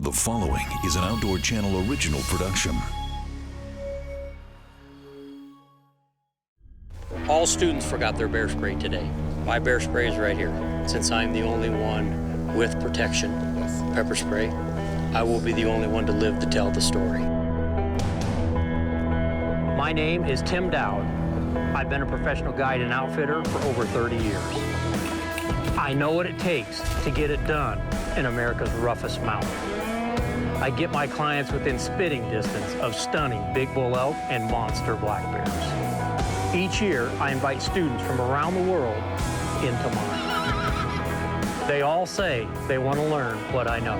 The following is an Outdoor Channel original production. All students forgot their bear spray today. My bear spray is right here. Since I'm the only one with protection, pepper spray, I will be the only one to live to tell the story. My name is Tim Dowd. I've been a professional guide and outfitter for over 30 years. I know what it takes to get it done in America's roughest mountain. I get my clients within spitting distance of stunning big bull elk and monster black bears. Each year, I invite students from around the world into mine. They all say they want to learn what I know.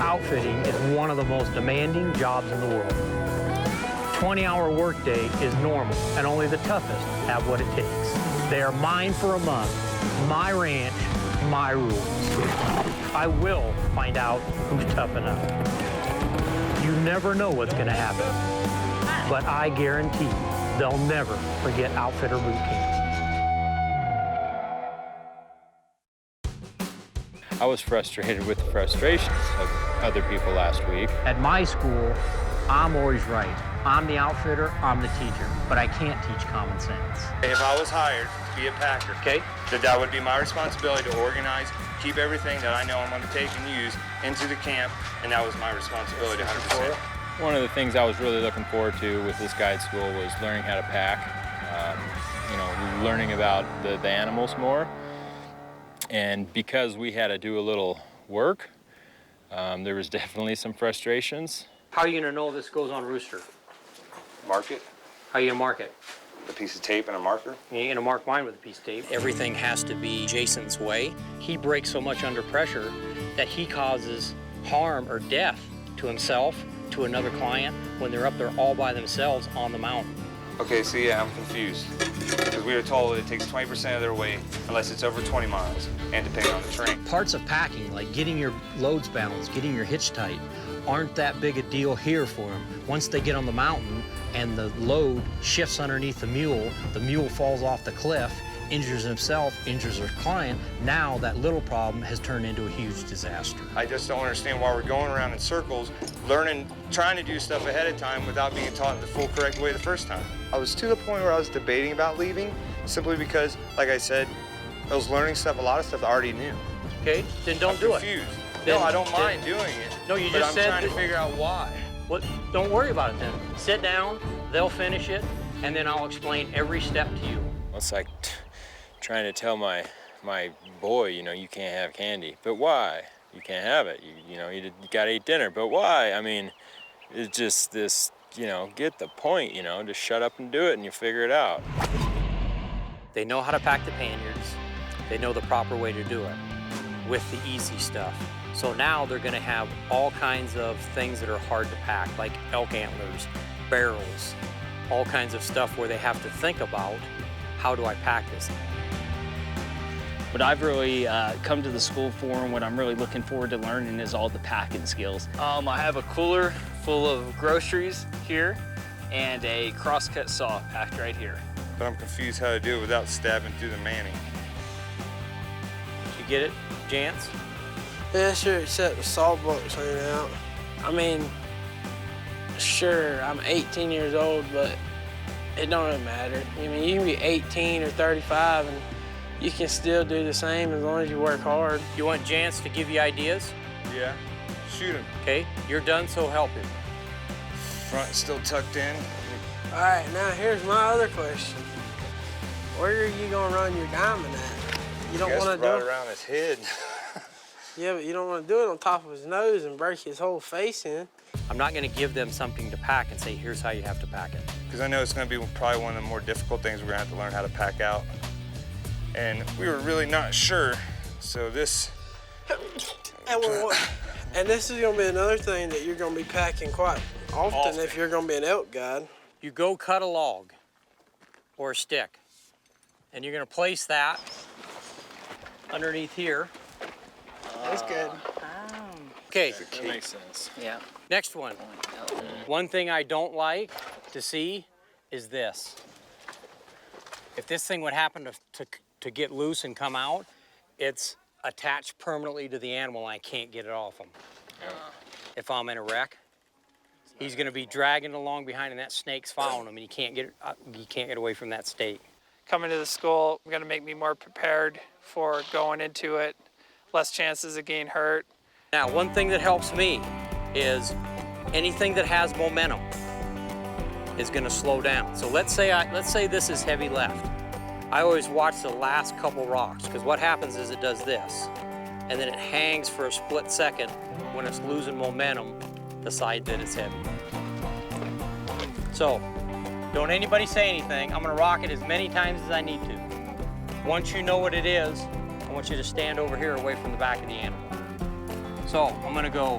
Outfitting is one of the most demanding jobs in the world. 20-hour workday is normal, and only the toughest have what it takes. They are mine for a month, my ranch, my rules. I will find out who's tough enough. You never know what's going to happen, but I guarantee they'll never forget Outfitter Bootcamp. I was frustrated with the frustrations of other people last week. At my school, I'm always right. I'm the outfitter, I'm the teacher, but I can't teach common sense. If I was hired to be a packer, Okay? that would be my responsibility to organize, keep everything that I know I'm going to take and use into the camp, and that was my responsibility 100%. One of the things I was really looking forward to with this guide school was learning how to pack, learning about the animals more. And because we had to do a little work, there was definitely some frustrations. How are you going to know this goes on rooster? Mark it, How are you going to mark it? a piece of tape and a marker. You're going to mark mine with a piece of tape. Everything has to be Jason's way. He breaks so much under pressure that he causes harm or death to himself, to another client, when they're up there all by themselves on the mountain. Okay, so yeah, I'm confused. Because we were told it takes 20% of their weight unless it's over 20 miles, and depending on the terrain. Parts of packing, like getting your loads balanced, getting your hitch tight, aren't that big a deal here for them. Once they get on the mountain and the load shifts underneath the mule falls off the cliff, injures himself, injures their client. Now that little problem has turned into a huge disaster. I just don't understand why we're going around in circles, trying to do stuff ahead of time without being taught the full correct way the first time. I was to the point where I was debating about leaving, simply because, like I said, I was learning stuff, a lot of stuff I already knew. Okay, then don't do it. Confused. Then- No, I don't mind doing it. No, you but just I'm said trying to that- figure out why. What? Don't worry about it then. Sit down, they'll finish it, and then I'll explain every step to you. It's like trying to tell my boy, you can't have candy. But why? You can't have it. You got to eat dinner. But why? I mean, it's just this, get the point, just shut up and do it and you figure it out. They know how to pack the panniers. They know the proper way to do it with the easy stuff. So now they're gonna have all kinds of things that are hard to pack, like elk antlers, barrels, all kinds of stuff where they have to think about, how do I pack this? What I've really come to the school for and what I'm really looking forward to learning is all the packing skills. I have a cooler full of groceries here and a crosscut saw packed right here. But I'm confused how to do it without stabbing through the manning. You get it, Jance? Yeah, sure, except the sawbuck's hanging out. I mean, sure, I'm 18 years old, but it don't really matter. I mean, you can be 18 or 35 and you can still do the same as long as you work hard. You want Jance to give you ideas? Yeah, shoot him. Okay, you're done, so help him. Front still tucked in. All right, now here's my other question. Where are you gonna run your diamond at? You don't want to right do it. around his head. Yeah, but you don't want to do it on top of his nose and break his whole face in. I'm not gonna give them something to pack and say, here's how you have to pack it. Because I know it's going to be probably one of the more difficult things we're going to have to learn how to pack out. And we were really not sure, so this... And this is gonna be another thing that you're gonna be packing quite often if you're gonna be an elk guide. You go cut a log or a stick, and you're gonna place that underneath here. That's good. Okay, That makes sense. Yeah. next one. One thing I don't like to see is this. If this thing would happen to get loose and come out, it's attached permanently to the animal and I can't get it off them. If I'm in a wreck, he's going to be dragging along behind, and that snake's following him, and he can't get away from that stake. Coming to the school, going to make me more prepared for going into it, less chances of getting hurt. Now, one thing that helps me is anything that has momentum is going to slow down. So let's say this is heavy left. I always watch the last couple rocks, because what happens is it does this, and then it hangs for a split second when it's losing momentum, the side that it's heavy. So, don't anybody say anything. I'm gonna rock it as many times as I need to. Once you know what it is, I want you to stand over here away from the back of the animal. So, I'm gonna go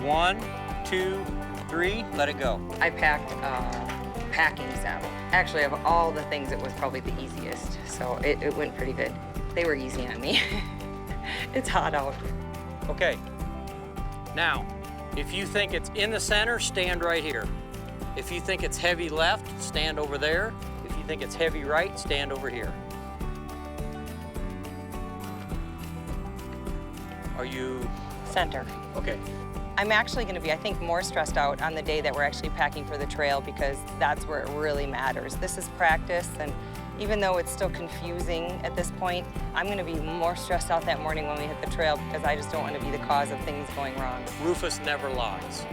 1, 2, 3, let it go. I packed a packing saddle. Actually, of all the things, it was probably the easiest, so it went pretty good. They were easy on me. It's hot out. Okay, now, if you think it's in the center, stand right here. If you think it's heavy left, stand over there. If you think it's heavy right, stand over here. Are you? Center. Okay. I'm actually going to be, I think, more stressed out on the day that we're actually packing for the trail, because that's where it really matters. This is practice, and even though it's still confusing at this point, I'm going to be more stressed out that morning when we hit the trail, because I just don't want to be the cause of things going wrong. Rufus never lies.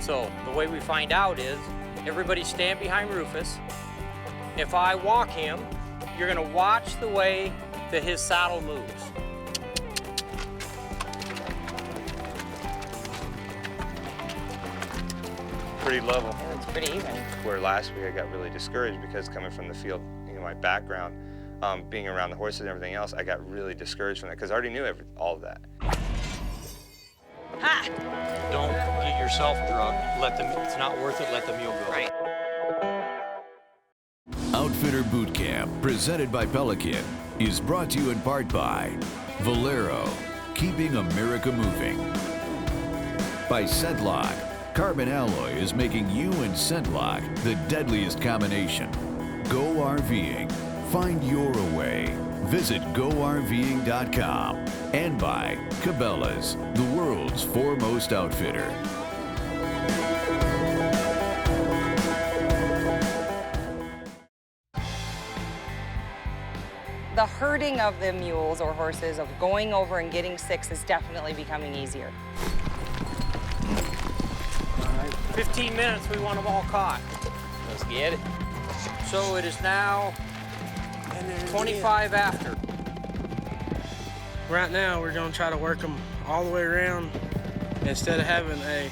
So the way we find out is everybody stand behind Rufus. If I walk him, you're going to watch the way that his saddle moves. Pretty level. It's pretty even. Where last week I got really discouraged because coming from the field, my background, being around the horses and everything else, I got really discouraged from that because I already knew all of that. Ha! Don't get yourself drugged. It's not worth it. Let the mule go. Right. Outfitter Bootcamp, presented by Pelican, is brought to you in part by Valero, keeping America moving. By Scentlock, carbon alloy is making you and Scentlock the deadliest combination. Go RVing. Find your way. Visit GoRVing.com. And by Cabela's, the world's foremost outfitter. The herding of the mules or horses, of going over and getting 6, is definitely becoming easier. 15 minutes, we want them all caught. Let's get it. So it is now 25 after. Right now, we're gonna try to work them all the way around. Instead of having a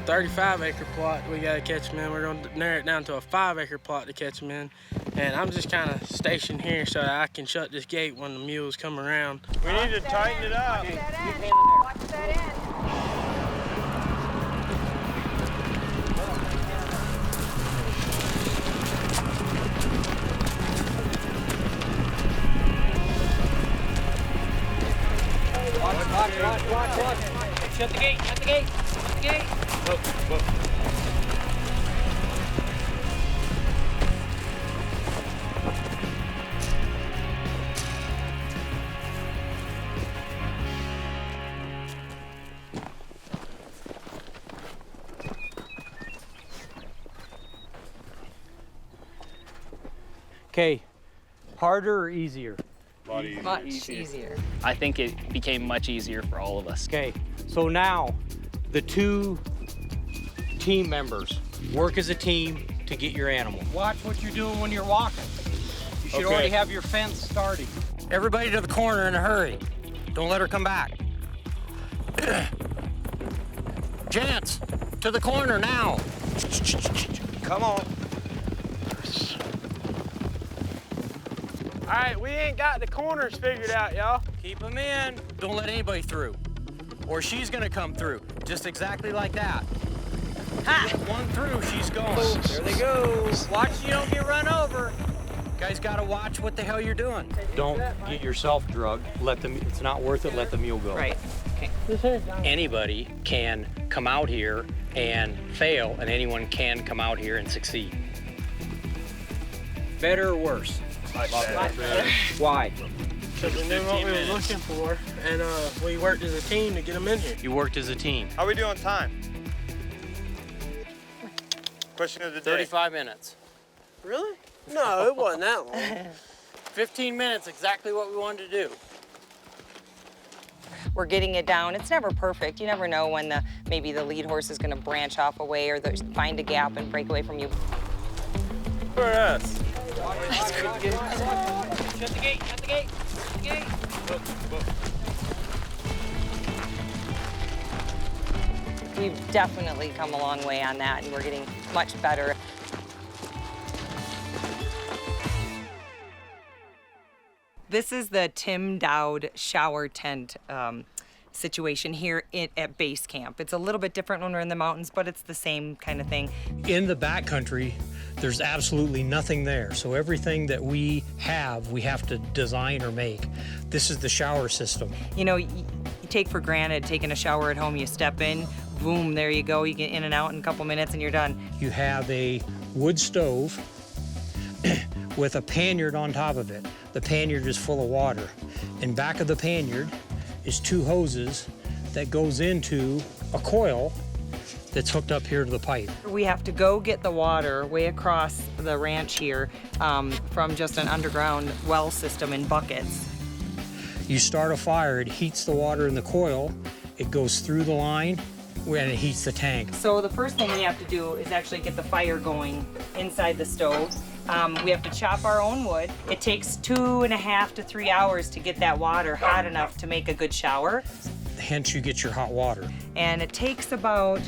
35-acre plot we gotta catch them in, we're gonna narrow it down to a 5-acre plot to catch them in. And I'm just kind of stationed here so that I can shut this gate when the mules come around. We need to tighten it up. Watch that end. Watch. Shut the gate, shut the gate, shut the gate. Whoa. Okay, harder or easier? Much easier. I think it became much easier for all of us. Okay, so now the 2 team members work as a team to get your animal. Watch what you're doing when you're walking. You should already have your fence started. Everybody to the corner in a hurry. Don't let her come back. Jance, to the corner now. Come on. All right, we ain't got the corners figured out, y'all. Keep them in. Don't let anybody through. Or she's gonna come through. Just exactly like that. Ha! Get one through, she's gone. There they go. Watch you don't get run over. You guys gotta watch what the hell you're doing. Don't get yourself drugged. It's not worth it, let the mule go. Right. Okay. Anybody can come out here and fail, and anyone can come out here and succeed. Better or worse? Better. Why? So we knew what we were looking for, and we worked as a team to get them in here. You worked as a team. How we doing on time? Question of the day. 35 minutes. Really? No, it wasn't that long. 15 minutes, exactly what we wanted to do. We're getting it down. It's never perfect. You never know when maybe the lead horse is going to branch off away or find a gap and break away from you. For us. Shut the gate, shut the gate, shut the gate. We've definitely come a long way on that, and we're getting much better. This is the Tim Dowd shower tent situation here at base camp. It's a little bit different when we're in the mountains, but it's the same kind of thing. In the backcountry, there's absolutely nothing there. So everything that we have to design or make. This is the shower system. You know, you take for granted taking a shower at home. You step in, boom, there you go. You get in and out in a couple minutes and you're done. You have a wood stove with a panniard on top of it. The panniard is full of water. In back of the panniard is 2 hoses that goes into a coil that's hooked up here to the pipe. We have to go get the water way across the ranch here from just an underground well system in buckets. You start a fire, it heats the water in the coil, it goes through the line, and it heats the tank. So the first thing we have to do is actually get the fire going inside the stove. We have to chop our own wood. It takes 2.5 to 3 hours to get that water hot enough to make a good shower. Hence you get your hot water. And it takes about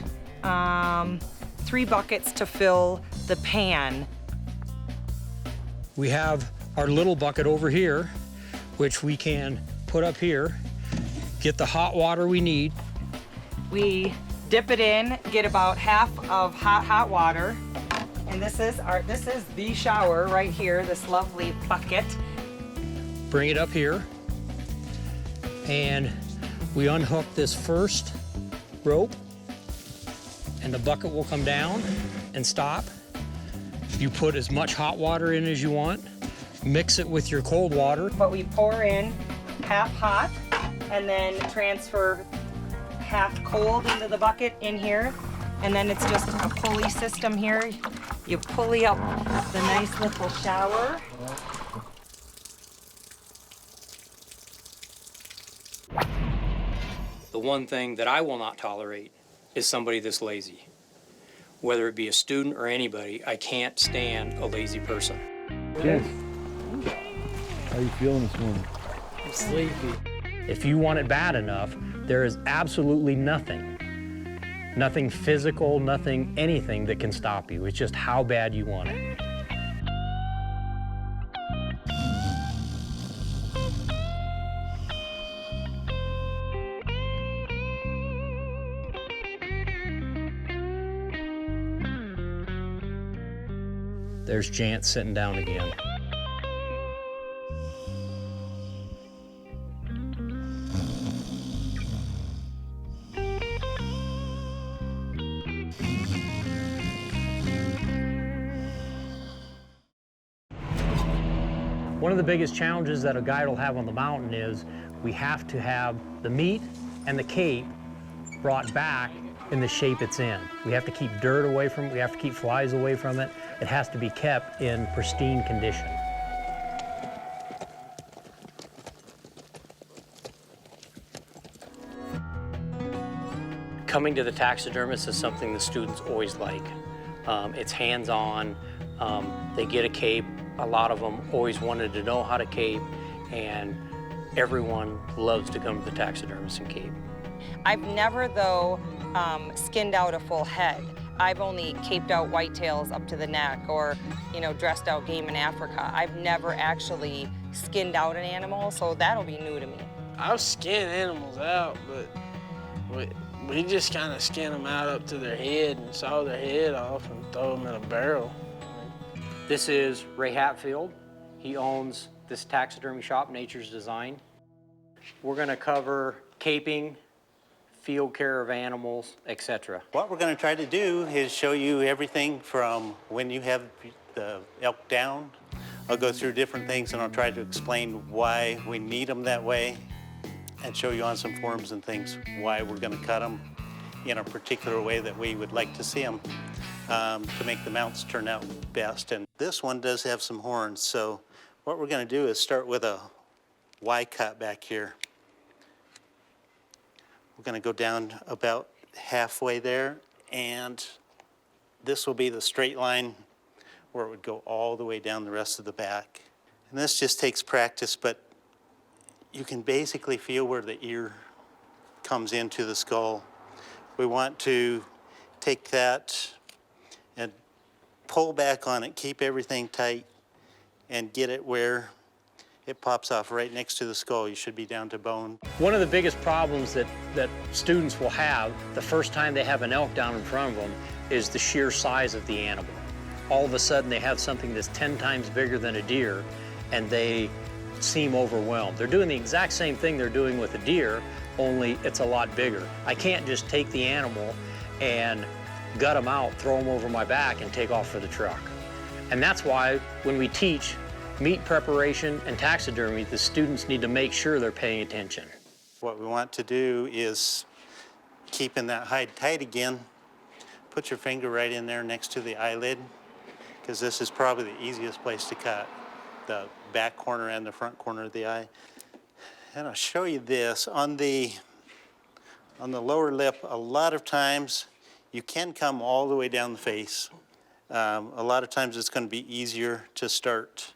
3 buckets to fill the pan. We have our little bucket over here, which we can put up here, get the hot water we need. We dip it in, get about half of hot water. And this is the shower right here, this lovely bucket. Bring it up here, and we unhook this first rope, and the bucket will come down and stop. You put as much hot water in as you want, mix it with your cold water. But we pour in half hot and then transfer half cold into the bucket in here. And then it's just a pulley system here. You pulley up the nice little shower. The one thing that I will not tolerate is somebody that's lazy. Whether it be a student or anybody, I can't stand a lazy person. Jess, how are you feeling this morning? I'm sleepy. If you want it bad enough, there is absolutely nothing physical, anything that can stop you. It's just how bad you want it. There's Jant sitting down again. One of the biggest challenges that a guide will have on the mountain is we have to have the meat and the cape brought back in the shape it's in. We have to keep dirt away from it, we have to keep flies away from it. It has to be kept in pristine condition. Coming to the taxidermist is something the students always like. It's hands-on, they get a cape. A lot of them always wanted to know how to cape, and everyone loves to come to the taxidermist and cape. I've never, though, skinned out a full head. I've only caped out whitetails up to the neck or, you know, dressed out game in Africa. I've never actually skinned out an animal, so that'll be new to me. I've skinned animals out, but we just kind of skin them out up to their head and saw their head off and throw them in a barrel. This is Ray Hatfield. He owns this taxidermy shop, Nature's Design. We're gonna cover caping, field care of animals, etc. What we're going to try to do is show you everything from when you have the elk down, I'll go through different things and I'll try to explain why we need them that way and show you on some forms and things why we're going to cut them in a particular way that we would like to see them to make the mounts turn out best. And this one does have some horns, so what we're going to do is start with a Y cut back here. We're going to go down about halfway there, and this will be the straight line where it would go all the way down the rest of the back. And this just takes practice, but you can basically feel where the ear comes into the skull. We want to take that and pull back on it, keep everything tight, and get it where it pops off right next to the skull. You should be down to bone. One of the biggest problems that students will have the first time they have an elk down in front of them is the sheer size of the animal. All of a sudden they have something that's 10 times bigger than a deer and they seem overwhelmed. They're doing the exact same thing they're doing with a deer, only it's a lot bigger. I can't just take the animal and gut them out, throw them over my back and take off for the truck. And that's why when we teach meat preparation and taxidermy, the students need to make sure they're paying attention. What we want to do is keeping that hide tight again. Put your finger right in there next to the eyelid, because this is probably the easiest place to cut, the back corner and the front corner of the eye. And I'll show you this. On the lower lip, a lot of times you can come all the way down the face. A lot of times it's going to be easier to start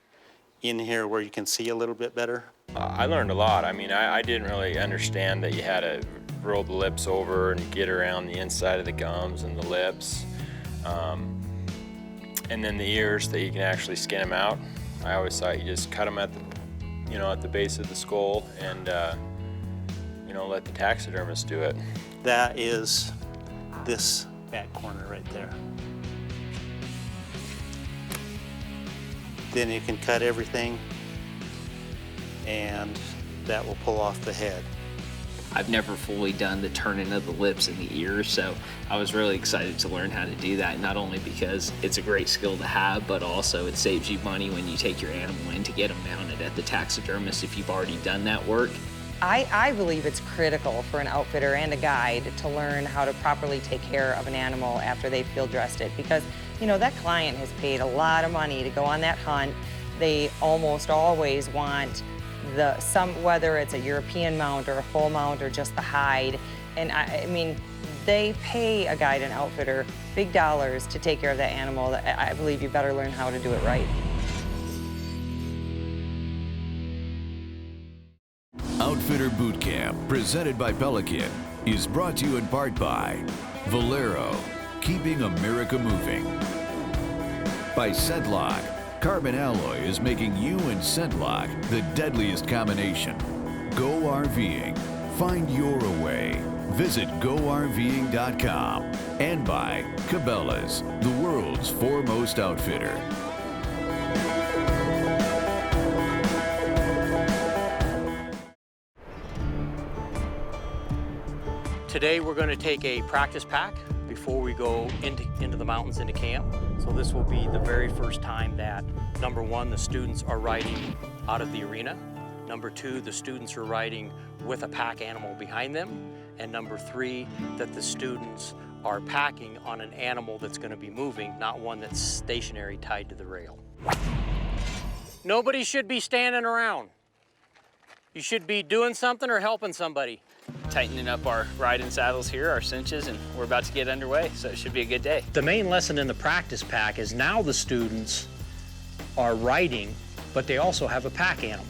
in here where you can see a little bit better. I learned a lot. I mean, I didn't really understand that you had to roll the lips over and get around the inside of the gums and the lips. And then the ears, that you can actually skin them out. I always thought you just cut them at the, at the base of the skull and, let the taxidermist do it. That is this back corner right there. Then you can cut everything and that will pull off the head. I've never fully done the turning of the lips and the ears, so I was really excited to learn how to do that, not only because it's a great skill to have, but also it saves you money when you take your animal in to get them mounted at the taxidermist if you've already done that work. I believe it's critical for an outfitter and a guide to learn how to properly take care of an animal after they field dressed it, because that client has paid a lot of money to go on that hunt. They almost always want whether it's a European mount or a full mount or just the hide. And I mean, they pay a guide and outfitter big dollars to take care of that animal. I believe you better learn how to do it right. Outfitter Bootcamp, presented by Pelican, is brought to you in part by Valero, keeping America moving. By Sedlock, carbon alloy is making you and Sedlock the deadliest combination. Go RVing, find your way. Visit GoRVing.com. And by Cabela's, the world's foremost outfitter. Today we're going to take a practice pack before we go into the mountains, into camp. So this will be the very first time that, number one, the students are riding out of the arena. Number two, the students are riding with a pack animal behind them. And number three, that the students are packing on an animal that's going to be moving, not one that's stationary tied to the rail. Nobody should be standing around. You should be doing something or helping somebody. Tightening up our riding saddles here, our cinches, and we're about to get underway, so it should be a good day. The main lesson in the practice pack is now the students are riding, but they also have a pack animal.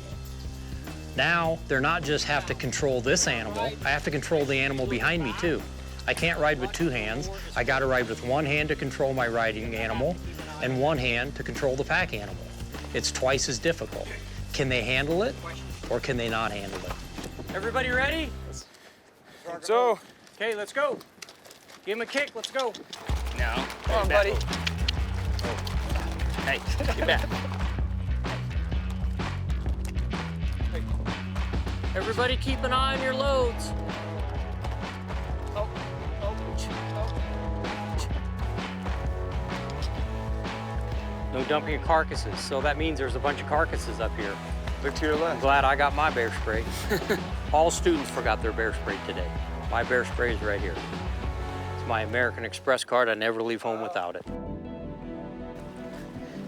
Now, they're not just have to control this animal, I have to control the animal behind me too. I can't ride with two hands. I gotta ride with one hand to control my riding animal and one hand to control the pack animal. It's twice as difficult. Can they handle it or can they not handle it? Everybody ready? So, okay, let's go. Give him a kick, let's go. No. Come on, buddy. Hey, get back. Everybody keep an eye on your loads. No dumping of carcasses. So that means there's a bunch of carcasses up here. Look to your I'm left. glad I got my bear spray. All students forgot their bear spray today. My bear spray is right here. It's my American Express card. I never leave home without it.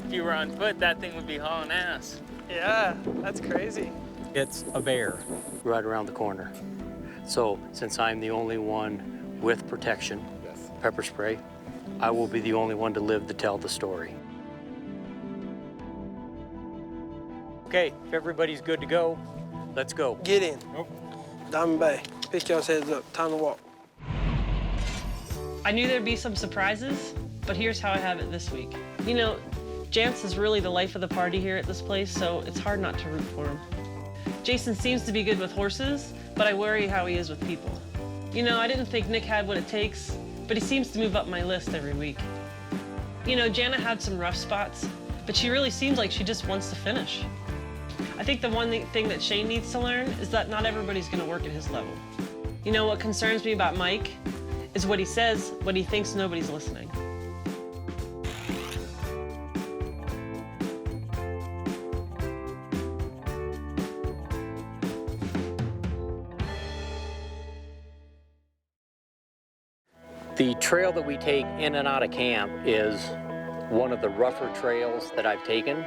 If you were on foot, that thing would be hauling ass. Yeah, that's crazy. It's a bear right around the corner. So since I'm the only one with protection, pepper spray, I will be the only one to live to tell the story. Okay, if everybody's good to go, let's go. Get in. Diamond Bay. Pick y'all's heads up. Time to walk. I knew there'd be some surprises, but here's how I have it this week. You know, Jance is really the life of the party here at this place, so it's hard not to root for him. Jason seems to be good with horses, but I worry how he is with people. You know, I didn't think Nick had what it takes, but he seems to move up my list every week. You know, Jana had some rough spots, but she really seems like she just wants to finish. I think the one thing that Shane needs to learn is that not everybody's gonna work at his level. You know, what concerns me about Mike is what he says when he thinks nobody's listening. The trail that we take in and out of camp is one of the rougher trails that I've taken.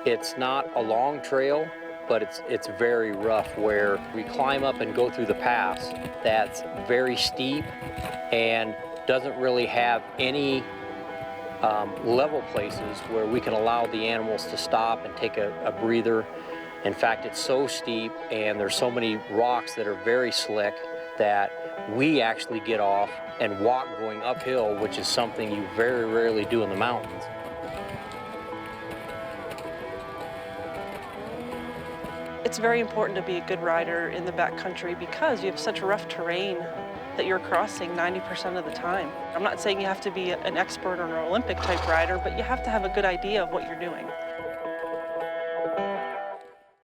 It's not a long trail, but it's very rough, where we climb up and go through the pass that's very steep and doesn't really have any level places where we can allow the animals to stop and take a breather. In fact, it's so steep and there's so many rocks that are very slick that we actually get off and walk going uphill, which is something you very rarely do in the mountains. It's very important to be a good rider in the backcountry because you have such rough terrain that you're crossing 90% of the time. I'm not saying you have to be an expert or an Olympic type rider, but you have to have a good idea of what you're doing.